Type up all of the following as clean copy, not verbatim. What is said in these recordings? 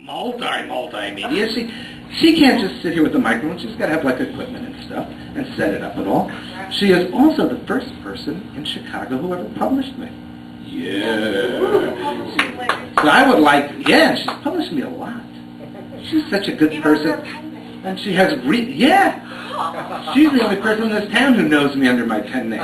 multimedia. She can't just sit here with the microphone. She's got to have like equipment and stuff and set it up and all. She is also the first person in Chicago who ever published me. Yeah. So I would like, yeah, she's published me a lot. She's such a good person. And she has, yeah. She's the only person in this town who knows me under my pen name.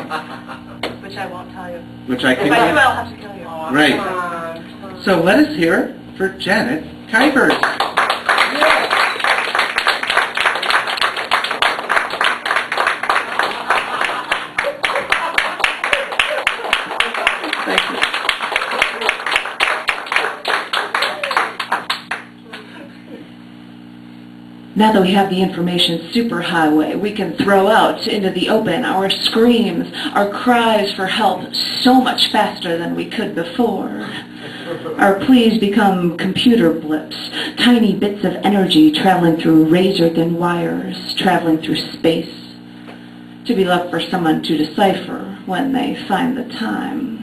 Which I won't tell you. Which I can. If I do, I'll have to kill you. Right. So let us hear it for Janet Kuypers. Thank you. Now that we have the information superhighway, we can throw out into the open our screams, our cries for help so much faster than we could before. Our pleas become computer blips, tiny bits of energy traveling through razor-thin wires, traveling through space, to be left for someone to decipher when they find the time.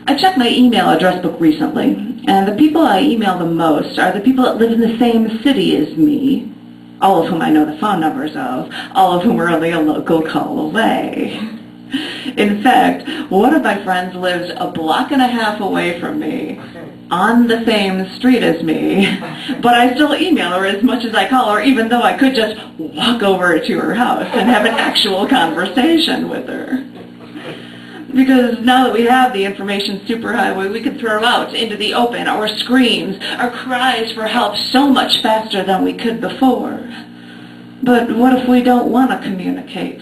I checked my email address book recently, and the people I email the most are the people that live in the same city as me, all of whom I know the phone numbers of, all of whom are only a local call away. In fact, one of my friends lives a block and a half away from me, on the same street as me, but I still email her as much as I call her, even though I could just walk over to her house and have an actual conversation with her. Because now that we have the information superhighway, we can throw out into the open our screams, our cries for help so much faster than we could before. But what if we don't want to communicate?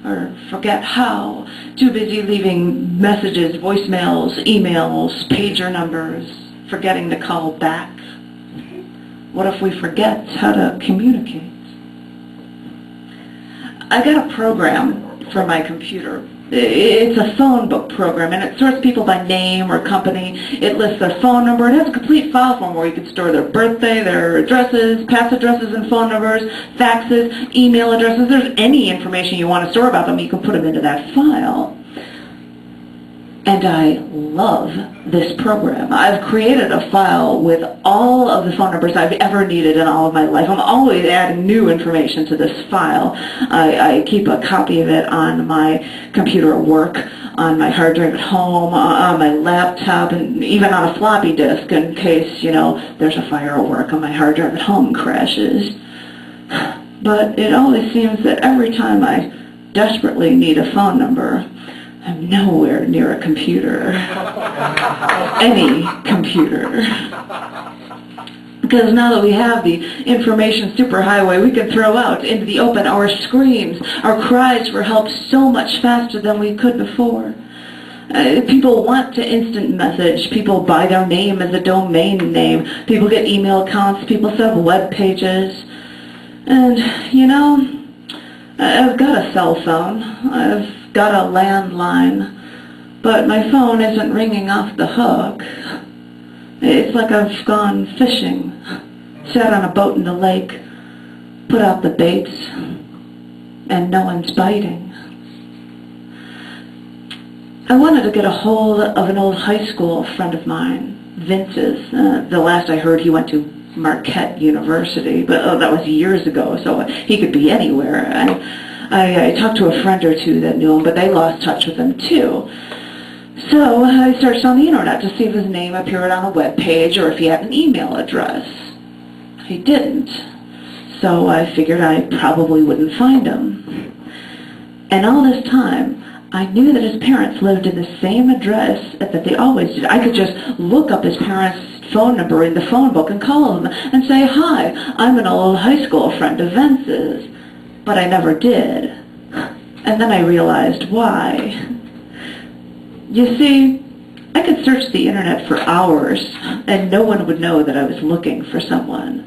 Or forget how? Too busy leaving messages, voicemails, emails, pager numbers, forgetting to call back? What if we forget how to communicate? I got a program for my computer. It's a phone book program, and it sorts people by name or company. It lists their phone number. It has a complete file form where you can store their birthday, their addresses, past addresses and phone numbers, faxes, email addresses. There's any information you want to store about them, you can put them into that file. And I love this program. I've created a file with all of the phone numbers I've ever needed in all of my life. I'm always adding new information to this file. I keep a copy of it on my computer at work, on my hard drive at home, on my laptop, and even on a floppy disk in case, there's a fire at work and my hard drive at home crashes. But it always seems that every time I desperately need a phone number, I'm nowhere near a computer. Any computer. Because now that we have the information superhighway, we can throw out into the open our screams, our cries for help so much faster than we could before. People want to instant message. People buy their name as a domain name. People get email accounts. People set up web pages. And, I've got a cell phone. I've got a landline, but my phone isn't ringing off the hook. It's like I've gone fishing, sat on a boat in the lake, put out the baits, and no one's biting. I wanted to get a hold of an old high school friend of mine, Vince's. The last I heard, he went to Marquette University, but that was years ago, so he could be anywhere. I talked to a friend or two that knew him, but they lost touch with him too. So I searched on the internet to see if his name appeared on a web page or if he had an email address. He didn't. So I figured I probably wouldn't find him. And all this time, I knew that his parents lived in the same address that they always did. I could just look up his parents' phone number in the phone book and call them and say, "Hi, I'm an old high school friend of Vince's." But I never did. And then I realized why. You see, I could search the internet for hours and no one would know that I was looking for someone.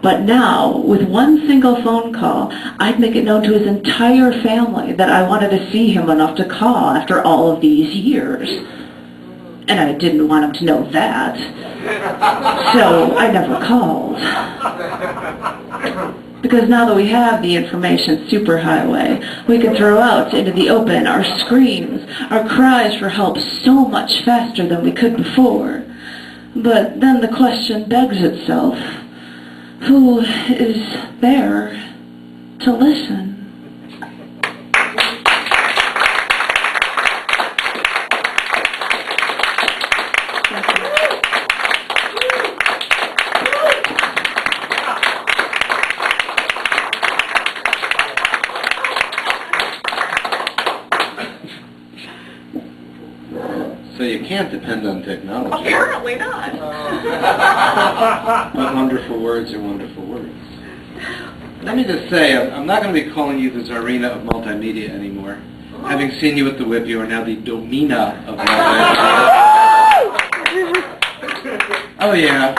But now, with one single phone call, I'd make it known to his entire family that I wanted to see him enough to call after all of these years. And I didn't want him to know that. So I never called. Because now that we have the information superhighway, we can throw out into the open our screams, our cries for help so much faster than we could before. But then the question begs itself, who is there to listen? So you can't depend on technology. Apparently not. But wonderful words are wonderful words. Let me just say, I'm not going to be calling you the Tsarina of multimedia anymore. Having seen you at the whip, you are now the Domina of multimedia. Oh yeah.